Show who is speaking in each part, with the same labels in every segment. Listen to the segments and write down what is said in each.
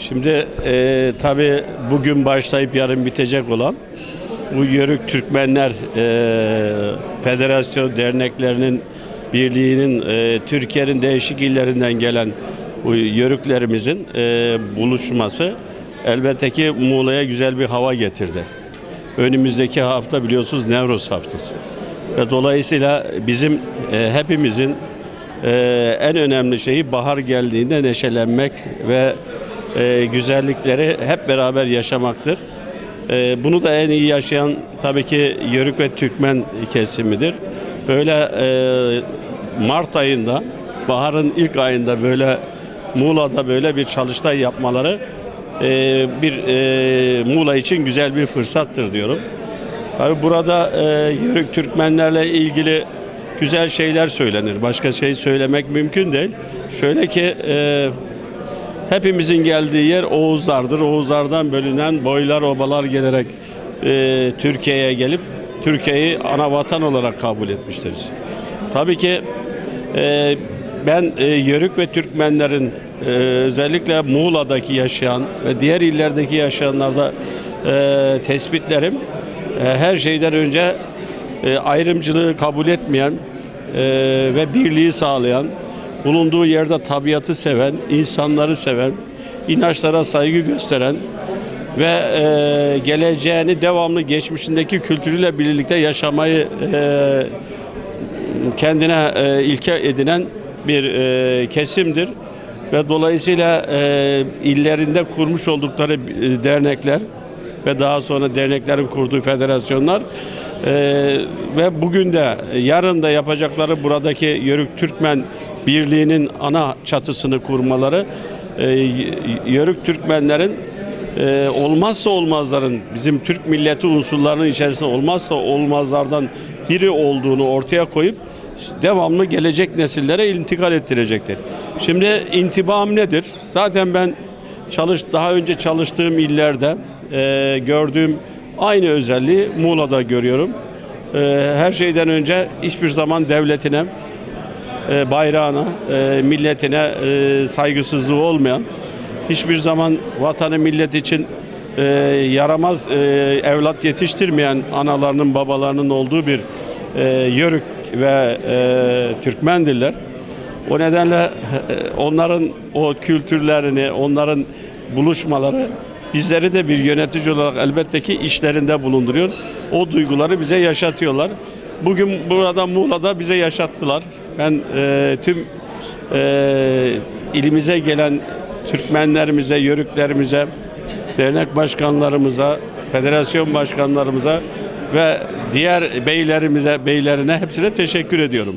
Speaker 1: Şimdi tabii bugün başlayıp yarın bitecek olan bu Yörük Türkmenler Federasyon Derneklerinin Birliği'nin Türkiye'nin değişik illerinden gelen bu yörüklerimizin buluşması elbette ki Muğla'ya güzel bir hava getirdi. Önümüzdeki hafta biliyorsunuz Nevruz haftası. Ve dolayısıyla bizim hepimizin en önemli şeyi bahar geldiğinde neşelenmek ve güzellikleri hep beraber yaşamaktır. Bunu da en iyi yaşayan tabii ki Yörük ve Türkmen kesimidir. Böyle Mart ayında, baharın ilk ayında böyle Muğla'da böyle bir çalıştay yapmaları Muğla için güzel bir fırsattır diyorum. Tabii burada Yörük Türkmenlerle ilgili güzel şeyler söylenir. Başka şey söylemek mümkün değil. Şöyle ki hepimizin geldiği yer Oğuzlardır. Oğuzlardan bölünen boylar, obalar gelerek Türkiye'ye gelip Türkiye'yi ana vatan olarak kabul etmiştir. Tabii ki ben Yörük ve Türkmenlerin özellikle Muğla'daki yaşayan ve diğer illerdeki yaşayanlarda tespitlerim her şeyden önce ayrımcılığı kabul etmeyen ve birliği sağlayan, bulunduğu yerde tabiatı seven, insanları seven, inançlara saygı gösteren ve geleceğini devamlı geçmişindeki kültürüyle birlikte yaşamayı kendine ilke edinen bir kesimdir. Ve dolayısıyla illerinde kurmuş oldukları dernekler ve daha sonra derneklerin kurduğu federasyonlar ve bugün de yarın da yapacakları buradaki Yörük Türkmen Birliği'nin ana çatısını kurmaları Yörük Türkmenlerin olmazsa olmazların bizim Türk milleti unsurlarının içerisinde olmazsa olmazlardan biri olduğunu ortaya koyup devamlı gelecek nesillere intikal ettirecektir. Şimdi intibam nedir? Zaten ben daha önce çalıştığım illerde gördüğüm aynı özelliği Muğla'da görüyorum. Her şeyden önce hiçbir zaman devletine, bayrağına, milletine saygısızlığı olmayan, hiçbir zaman vatanı millet için yaramaz evlat yetiştirmeyen analarının babalarının olduğu bir Yörük ve Türkmendirler. O nedenle onların o kültürlerini, onların buluşmaları bizleri de bir yönetici olarak elbette ki işlerinde bulunduruyor. O duyguları bize yaşatıyorlar. Bugün burada Muğla'da bize yaşattılar. Ben tüm ilimize gelen Türkmenlerimize, Yörüklerimize, dernek başkanlarımıza, federasyon başkanlarımıza ve diğer beylerine hepsine teşekkür ediyorum.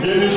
Speaker 2: Geniş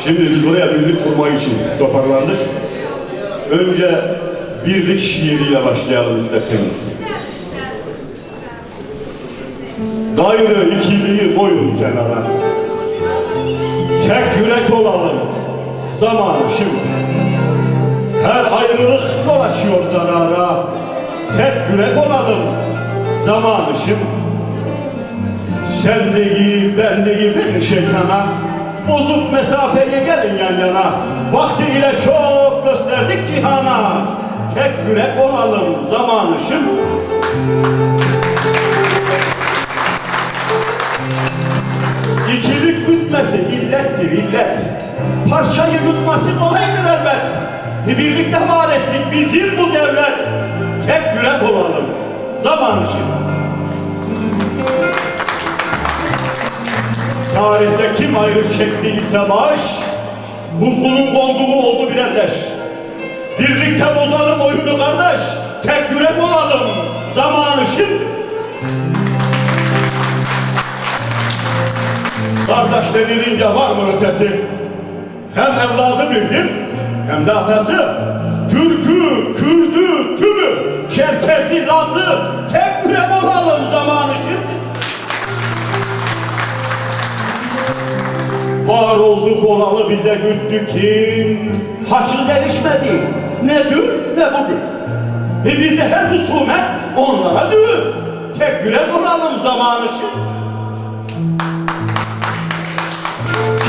Speaker 2: Şimdi biz buraya birlik kurmak için toparlandık. Önce birlik şiiriyle başlayalım isterseniz. Gayrı ikiliği koyun kenara. Tek yürek olalım, zamanı şimdi. Her ayrılık yol açıyor zarara. Tek yürek olalım, zamanı şimdi. Sendeyi, bendeyi bir şeytana, bozup mesafeye gelin yan yana. Vaktiyle çok gösterdik cihana. Tek yürek olalım, zamanı şimdi. İkilik gütmesi illettir illet. Parçayı yutması kolaydır elbet. Birlikte var ettik bizim bu devlet. Tek yürek olalım, zamanı şimdi. Tarihte kim ayrı çektiyse baş, buzlunun konduğu oldu birer leş. Birlikte bozalım oyunu kardeş, tek yürek olalım, zamanı şimdi. Kardeş denilince var mı ötesi? Hem evladı birdir, hem de atası. Türk'ü, Kürd'ü, tümü, Çerkezi, Laz'ı, tek yürek olalım, zamanı şimdi. Var olduk olalı bize güttü kim? Haçlı değişmedi, ne dün ne bugün. Bizde her husumet onlara düğün. Tek yürek olalım, zamanı şimdi.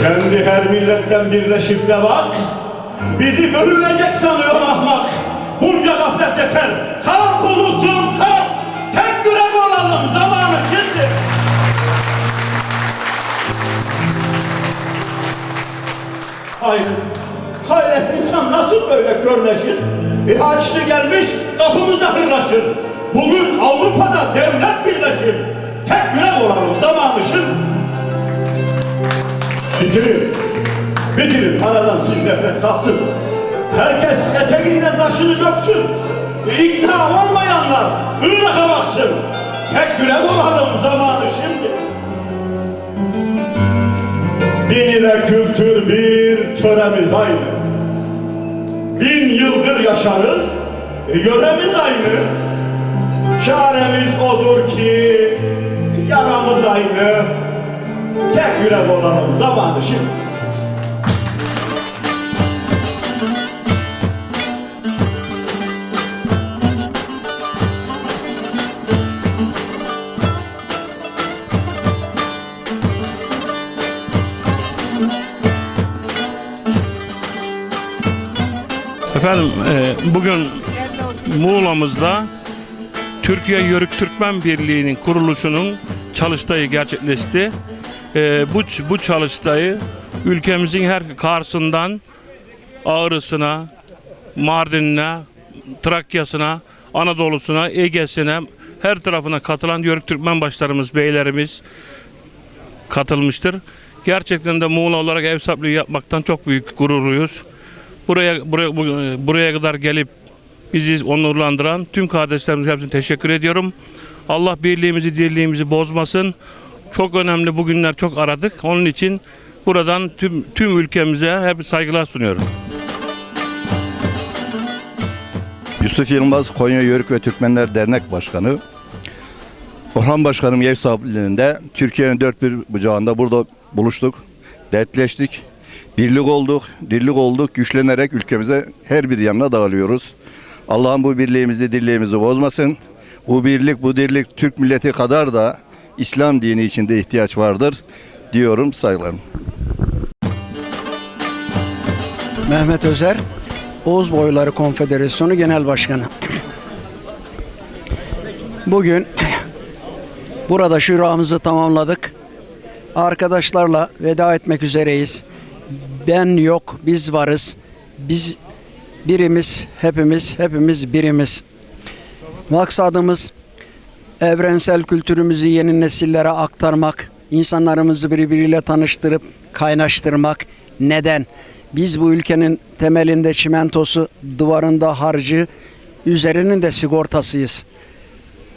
Speaker 2: Kendi her milletten birleşip de bak, bizi bölünecek sanıyor ahmak. Bunca gaflet yeter, kalk ulusun kalk, tek yürek olalım, zamanı şimdi. Hayret, hayret insan nasıl böyle körleşir? Haçlı gelmiş kapımıza hırlaşır. Bugün Avrupa'da devlet birleşir. Tek yürek olalım, zamanı şimdi. Bitirin, bitirin, aradan kin nefret kalksın. Herkes eteğinden taşını döksün. İkna olmayanlar Irak'a baksın. Tek yürek olalım, zamanı şimdi. Din ile kültür bir, töremiz aynı. 1000 yıldır yaşarız, yöremiz aynı. Çaremiz odur ki yaramız aynı. Tek yürek olalım, zamanı şimdi.
Speaker 3: Efendim bugün Muğla'mızda Türkiye Yörük Türkmen Birliği'nin kuruluşunun çalıştayı gerçekleşti. Bu çalıştayı ülkemizin her Kars'ından Ağrı'sına, Mardin'ine, Trakya'sına, Anadolu'suna, Ege'sine her tarafına katılan Yörük Türkmen başlarımız, beylerimiz katılmıştır. Gerçekten de Muğla olarak ev sahipliği yapmaktan çok büyük gururluyuz. Buraya kadar gelip bizi onurlandıran tüm kardeşlerimize hepsine teşekkür ediyorum. Allah birliğimizi, dirliğimizi bozmasın. Çok önemli, bugünler çok aradık. Onun için buradan tüm ülkemize hep saygılar sunuyorum.
Speaker 4: Yusuf Yılmaz, Konya Yörük ve Türkmenler Dernek Başkanı. Orhan Başkanım ev sahipliğinde Türkiye'nin dört bir bucağında burada buluştuk, dertleştik, birlik olduk, dirlik olduk, güçlenerek ülkemize her bir yanına dağılıyoruz. Allah'ın bu birliğimizi, dirliğimizi bozmasın. Bu birlik, bu dirlik Türk milleti kadar da İslam dini içinde ihtiyaç vardır diyorum, saygılarım.
Speaker 5: Mehmet Özer, Oğuz Boyları Konfederasyonu Genel Başkanı. Bugün burada şuramızı tamamladık. Arkadaşlarla veda etmek üzereyiz. Ben yok, biz varız. Biz birimiz, hepimiz birimiz. Maksadımız evrensel kültürümüzü yeni nesillere aktarmak, insanlarımızı birbiriyle tanıştırıp kaynaştırmak. Neden? Biz bu ülkenin temelinde çimentosu, duvarında harcı, üzerinin de sigortasıyız.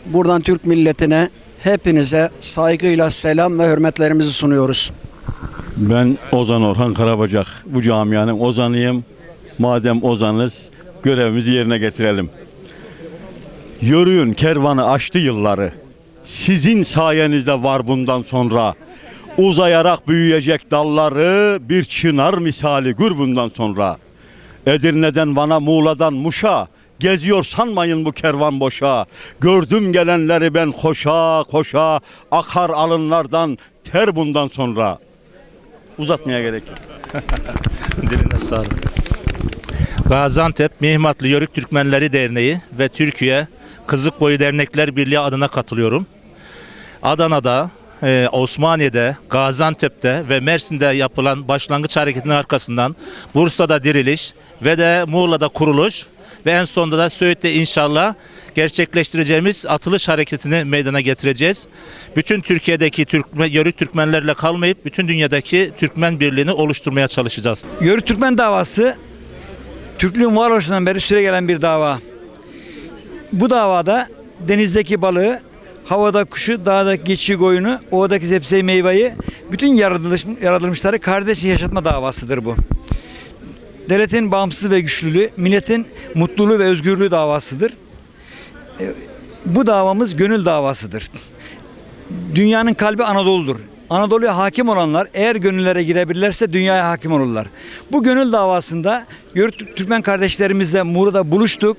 Speaker 5: Buradan Türk milletine, hepinize saygıyla selam ve hürmetlerimizi sunuyoruz.
Speaker 6: Ben Ozan Orhan Karabacak. Bu camianın ozanıyım. Madem ozanız görevimizi yerine getirelim. Yürüyün kervanı aştı yılları. Sizin sayenizde var bundan sonra. Uzayarak büyüyecek dalları bir çınar misali gür bundan sonra. Edirne'den Van'a, Muğla'dan Muş'a geziyor sanmayın bu kervan boşa. Gördüm gelenleri ben koşa koşa, akar alınlardan ter bundan sonra. Uzatmaya gerek yok.
Speaker 7: Diline sağlık. Gaziantep Mihmatlı Yörük Türkmenleri Derneği ve Türkiye Kızıkboyu Dernekler Birliği adına katılıyorum. Adana'da, Osmaniye'de, Gaziantep'te ve Mersin'de yapılan başlangıç hareketinin arkasından Bursa'da diriliş ve de Muğla'da kuruluş ve en sonunda da Söğüt'te inşallah gerçekleştireceğimiz atılış hareketini meydana getireceğiz. Bütün Türkiye'deki Yörük Türkmenlerle kalmayıp bütün dünyadaki Türkmen birliğini oluşturmaya çalışacağız.
Speaker 8: Yörük Türkmen davası Türklüğün varoluşundan beri süregelen bir dava. Bu davada denizdeki balığı, havada kuşu, dağdaki geçi koyunu, ovadaki zepseyi meyveyi, bütün yaratılmışları kardeş yaşatma davasıdır bu. Devletin bağımsız ve güçlülüğü, milletin mutluluğu ve özgürlüğü davasıdır. Bu davamız gönül davasıdır. Dünyanın kalbi Anadolu'dur. Anadolu'ya hakim olanlar eğer gönüllere girebilirlerse dünyaya hakim olurlar. Bu gönül davasında Yörük Türkmen kardeşlerimizle Muğla'da buluştuk.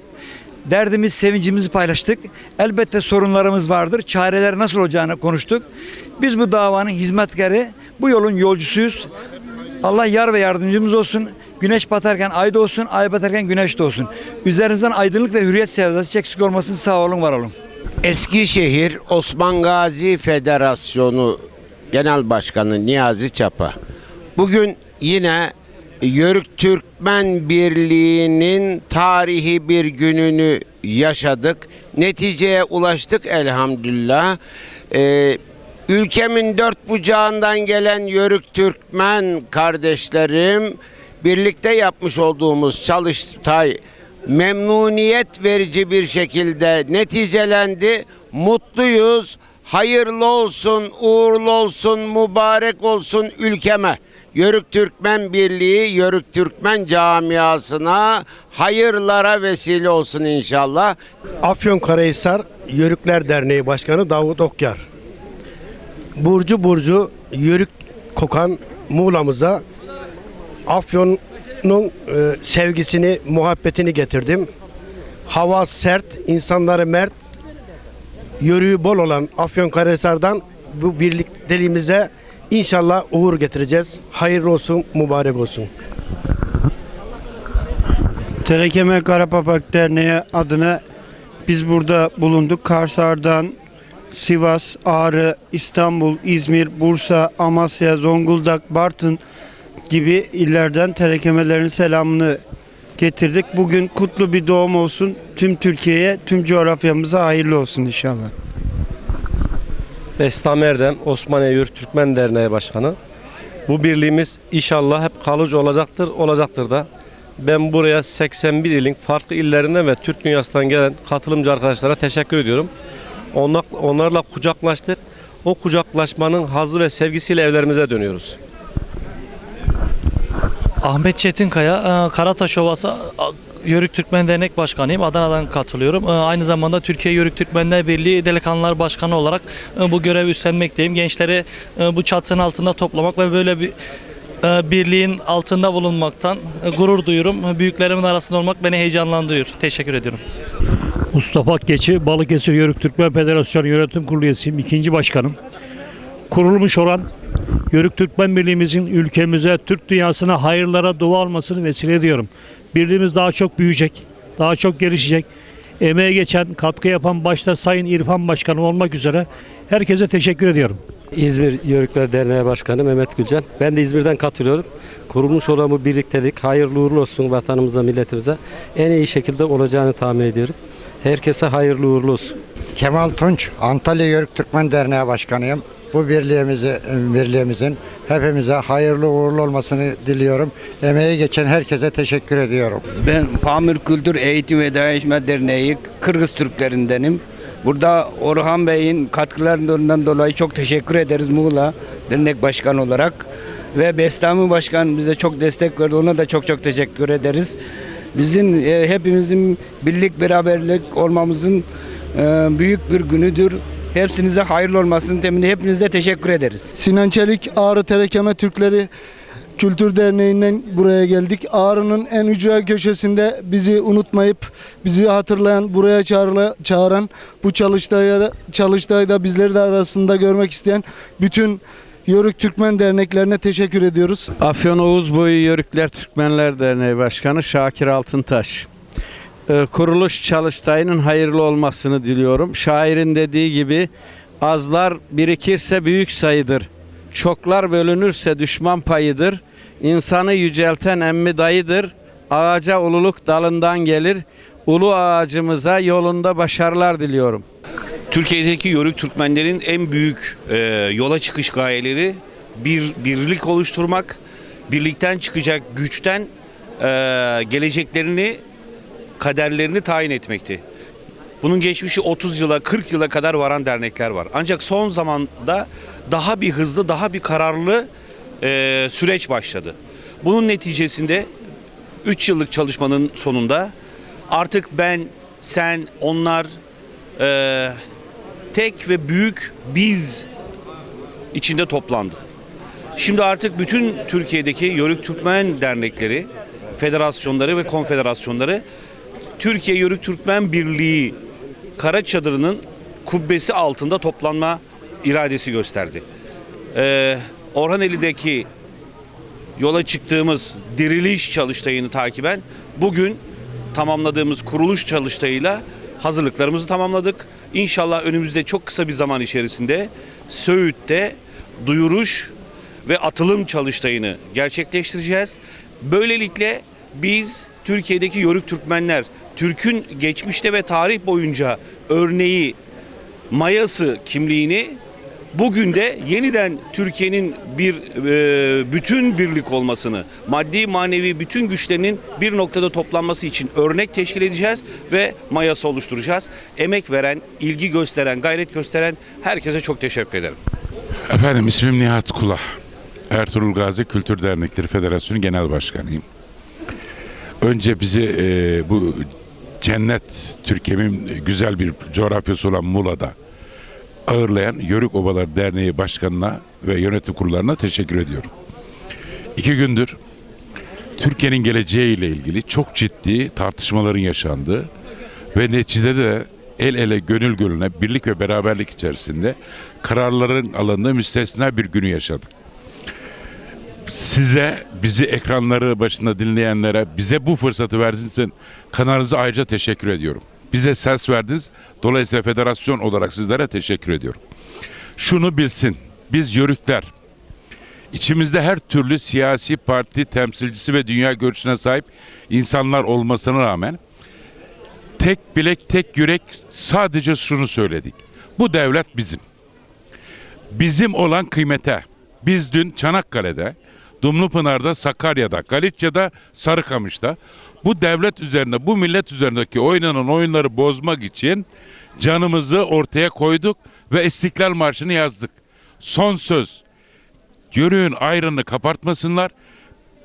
Speaker 8: Derdimiz, sevincimizi paylaştık. Elbette sorunlarımız vardır. Çareleri nasıl olacağını konuştuk. Biz bu davanın hizmetkarı, bu yolun yolcusuyuz. Allah yar ve yardımcımız olsun. Güneş batarken ay da olsun, ay batarken güneş de olsun. Üzerinizden aydınlık ve hürriyet sevdası eksik olmasın. Sağ olun, var olun.
Speaker 9: Eskişehir Osman Gazi Federasyonu Genel Başkanı Niyazi Çapa. Bugün yine Yörük Türkmen Birliği'nin tarihi bir gününü yaşadık. Neticeye ulaştık elhamdülillah. Ülkemin dört bucağından gelen Yörük Türkmen kardeşlerim birlikte yapmış olduğumuz çalıştay memnuniyet verici bir şekilde neticelendi. Mutluyuz. Hayırlı olsun, uğurlu olsun, mübarek olsun ülkeme. Yörük Türkmen Birliği, Yörük Türkmen camiasına hayırlara vesile olsun inşallah.
Speaker 10: Afyonkarahisar Yörükler Derneği Başkanı Davut Okyar. Burcu yörük kokan Muğla'mıza Afyon'un sevgisini, muhabbetini getirdim. Hava sert, insanları mert, yörüğü bol olan Afyonkarahisar'dan bu birlikteliğimize İnşallah uğur getireceğiz. Hayırlı olsun, mübarek olsun.
Speaker 11: Terekeme Karapapak Derneği adına biz burada bulunduk. Karsar'dan Sivas, Ağrı, İstanbul, İzmir, Bursa, Amasya, Zonguldak, Bartın gibi illerden terekemelerin selamını getirdik. Bugün kutlu bir doğum olsun. Tüm Türkiye'ye, tüm coğrafyamıza hayırlı olsun inşallah.
Speaker 12: Bestam Erdem, Osmaniye Yörük Türkmen Derneği Başkanı. Bu birliğimiz inşallah hep kalıcı olacaktır da. Ben buraya 81 ilin farklı illerinden ve Türk dünyasından gelen katılımcı arkadaşlara teşekkür ediyorum. Onlarla kucaklaştık. O kucaklaşmanın hazzı ve sevgisiyle evlerimize dönüyoruz.
Speaker 13: Ahmet Çetinkaya, Karataş Ovası Yörük Türkmen Dernek Başkanıyım. Adana'dan katılıyorum. Aynı zamanda Türkiye Yörük Türkmenler Birliği Delikanlılar Başkanı olarak bu görevi üstlenmekteyim. Gençleri bu çatının altında toplamak ve böyle bir birliğin altında bulunmaktan gurur duyuyorum. Büyüklerimin arasında olmak beni heyecanlandırıyor. Teşekkür ediyorum.
Speaker 14: Mustafa Akgeçi, Balıkesir Yörük Türkmen Federasyonu Yönetim Kurulu üyesiyim, 2. başkanım. Kurulmuş olan Yörük Türkmen Birliğimizin ülkemize, Türk dünyasına hayırlara dua almasını vesile ediyorum. Birliğimiz daha çok büyüyecek, daha çok gelişecek. Emeğe geçen, katkı yapan başta Sayın İrfan Başkanı olmak üzere herkese teşekkür ediyorum.
Speaker 12: İzmir Yörükler Derneği Başkanı Mehmet Gülcan. Ben de İzmir'den katılıyorum. Kurulmuş olan bu birliktelik hayırlı uğurlu olsun vatanımıza, milletimize. En iyi şekilde olacağını tahmin ediyorum. Herkese hayırlı uğurlu olsun.
Speaker 15: Kemal Tunç, Antalya Yörük Türkmen Derneği Başkanıyım. Bu birliğimizin hepimize hayırlı uğurlu olmasını diliyorum. Emeği geçen herkese teşekkür ediyorum.
Speaker 16: Ben Pamir Kültür Eğitim ve Dayanışma Derneği Kırgız Türklerindenim. Burada Orhan Bey'in katkılarından dolayı çok teşekkür ederiz Muğla Dernek Başkanı olarak. ve Bestami Başkan bize çok destek verdi. Ona da çok çok teşekkür ederiz. Bizim hepimizin birlik beraberlik olmamızın büyük bir günüdür. Hepsinize hayırlı olmasını temenni, hepinize teşekkür ederiz.
Speaker 17: Sinan Çelik Ağrı Terekeme Türkleri Kültür Derneği'nden buraya geldik. Ağrı'nın en ücra köşesinde bizi unutmayıp bizi hatırlayan, buraya çağıran, bu çalıştayda bizleri de arasında görmek isteyen bütün Yörük Türkmen derneklerine teşekkür ediyoruz.
Speaker 18: Afyon Oğuzboyu Yörükler Türkmenler Derneği Başkanı Şakir Altıntaş. Kuruluş çalıştayının hayırlı olmasını diliyorum. Şairin dediği gibi azlar birikirse büyük sayıdır. Çoklar bölünürse düşman payıdır. İnsanı yücelten emmi dayıdır. Ağaca ululuk dalından gelir. Ulu ağacımıza yolunda başarılar diliyorum.
Speaker 19: Türkiye'deki Yörük Türkmenlerin en büyük yola çıkış gayeleri birlik oluşturmak, birlikten çıkacak güçten geleceklerini, kaderlerini tayin etmekti. Bunun geçmişi 30 yıla, 40 yıla kadar varan dernekler var. Ancak son zamanda daha bir hızlı, daha bir kararlı süreç başladı. Bunun neticesinde 3 yıllık çalışmanın sonunda artık ben, sen, onlar tek ve büyük biz içinde toplandı. Şimdi artık bütün Türkiye'deki Yörük Türkmen dernekleri, federasyonları ve konfederasyonları Türkiye Yörük Türkmen Birliği kara çadırının kubbesi altında toplanma iradesi gösterdi. Orhaneli'deki yola çıktığımız diriliş çalıştayını takiben bugün tamamladığımız kuruluş çalıştayıyla hazırlıklarımızı tamamladık. İnşallah önümüzde çok kısa bir zaman içerisinde Söğüt'te duyuruş ve atılım çalıştayını gerçekleştireceğiz. Böylelikle biz Türkiye'deki Yörük Türkmenler, Türk'ün geçmişte ve tarih boyunca örneği, mayası kimliğini bugün de yeniden Türkiye'nin bir bütün birlik olmasını, maddi manevi bütün güçlerinin bir noktada toplanması için örnek teşkil edeceğiz ve mayası oluşturacağız. Emek veren, ilgi gösteren, gayret gösteren herkese çok teşekkür ederim.
Speaker 20: Efendim ismim Nihat Kula. Ertuğrul Gazi Kültür Dernekleri Federasyonu Genel Başkanıyım. Önce bizi bu cennet, Türkiye'nin güzel bir coğrafyası olan Muğla'da ağırlayan Yörük Obaları Derneği Başkanı'na ve yönetim kurullarına teşekkür ediyorum. 2 gündür Türkiye'nin geleceği ile ilgili çok ciddi tartışmaların yaşandığı ve neticede de el ele gönül gönüle birlik ve beraberlik içerisinde kararların alındığı müstesna bir günü yaşadık. Size, bizi ekranları başında dinleyenlere, bize bu fırsatı verdiğiniz için kanalınıza ayrıca teşekkür ediyorum. Bize ses verdiniz. Dolayısıyla federasyon olarak sizlere teşekkür ediyorum. Şunu bilsin, biz Yörükler, içimizde her türlü siyasi parti temsilcisi ve dünya görüşüne sahip insanlar olmasına rağmen tek bilek, tek yürek sadece şunu söyledik. Bu devlet bizim. Bizim olan kıymete. Biz dün Çanakkale'de, Dumlupınar'da, Sakarya'da, Galiçya'da, Sarıkamış'ta bu devlet üzerinde, bu millet üzerindeki oynanan oyunları bozmak için canımızı ortaya koyduk ve İstiklal Marşı'nı yazdık. Son söz, Yörük'ün ayrını kapatmasınlar,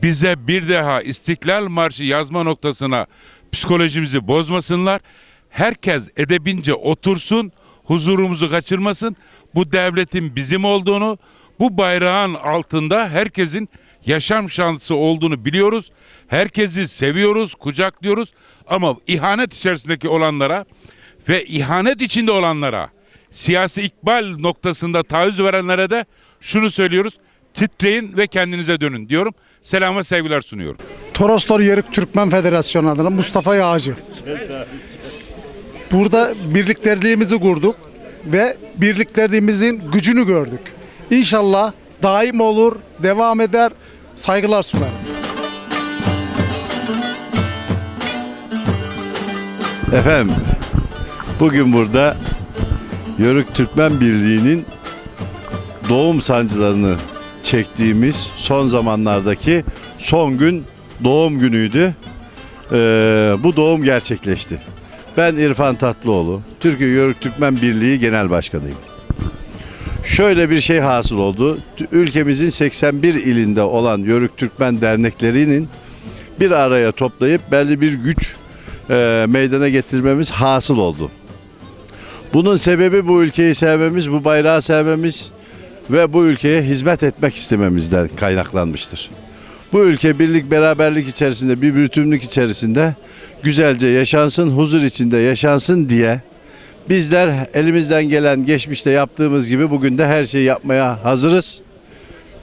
Speaker 20: bize bir daha İstiklal Marşı yazma noktasına psikolojimizi bozmasınlar. Herkes edebince otursun, huzurumuzu kaçırmasın. Bu devletin bizim olduğunu, bu bayrağın altında herkesin yaşam şansı olduğunu biliyoruz. Herkesi seviyoruz, kucaklıyoruz. Ama ihanet içerisindeki olanlara ve ihanet içinde olanlara, siyasi ikbal noktasında taviz verenlere de şunu söylüyoruz. Titreyin ve kendinize dönün diyorum. Selam ve sevgiler sunuyorum.
Speaker 21: Toroslar Yörük Türkmen Federasyonu adına Mustafa Yağcı. Burada birliklerliğimizi kurduk ve birliklerliğimizin gücünü gördük. İnşallah daim olur, devam eder, saygılar sunarım.
Speaker 22: Efendim, bugün burada Yörük Türkmen Birliği'nin doğum sancılarını çektiğimiz son zamanlardaki son gün doğum günüydü. Bu doğum gerçekleşti. Ben İrfan Tatlıoğlu, Türkiye Yörük Türkmen Birliği Genel Başkanıyım. şöyle bir şey hasıl oldu. Ülkemizin 81 ilinde olan Yörük Türkmen derneklerinin bir araya toplayıp belli bir güç meydana getirmemiz hasıl oldu. Bunun sebebi bu ülkeyi sevmemiz, bu bayrağı sevmemiz ve bu ülkeye hizmet etmek istememizden kaynaklanmıştır. Bu ülke birlik beraberlik içerisinde, bir bütünlük içerisinde güzelce yaşansın, huzur içinde yaşansın diye bizler elimizden gelen geçmişte yaptığımız gibi bugün de her şeyi yapmaya hazırız.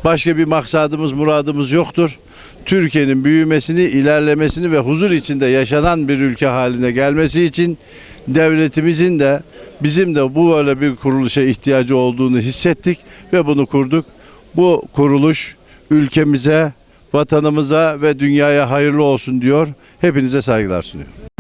Speaker 22: Başka bir maksadımız, muradımız yoktur. Türkiye'nin büyümesini, ilerlemesini ve huzur içinde yaşanan bir ülke haline gelmesi için devletimizin de bizim de bu böyle bir kuruluşa ihtiyacı olduğunu hissettik ve bunu kurduk. Bu kuruluş ülkemize, vatanımıza ve dünyaya hayırlı olsun diyor. Hepinize saygılar sunuyorum.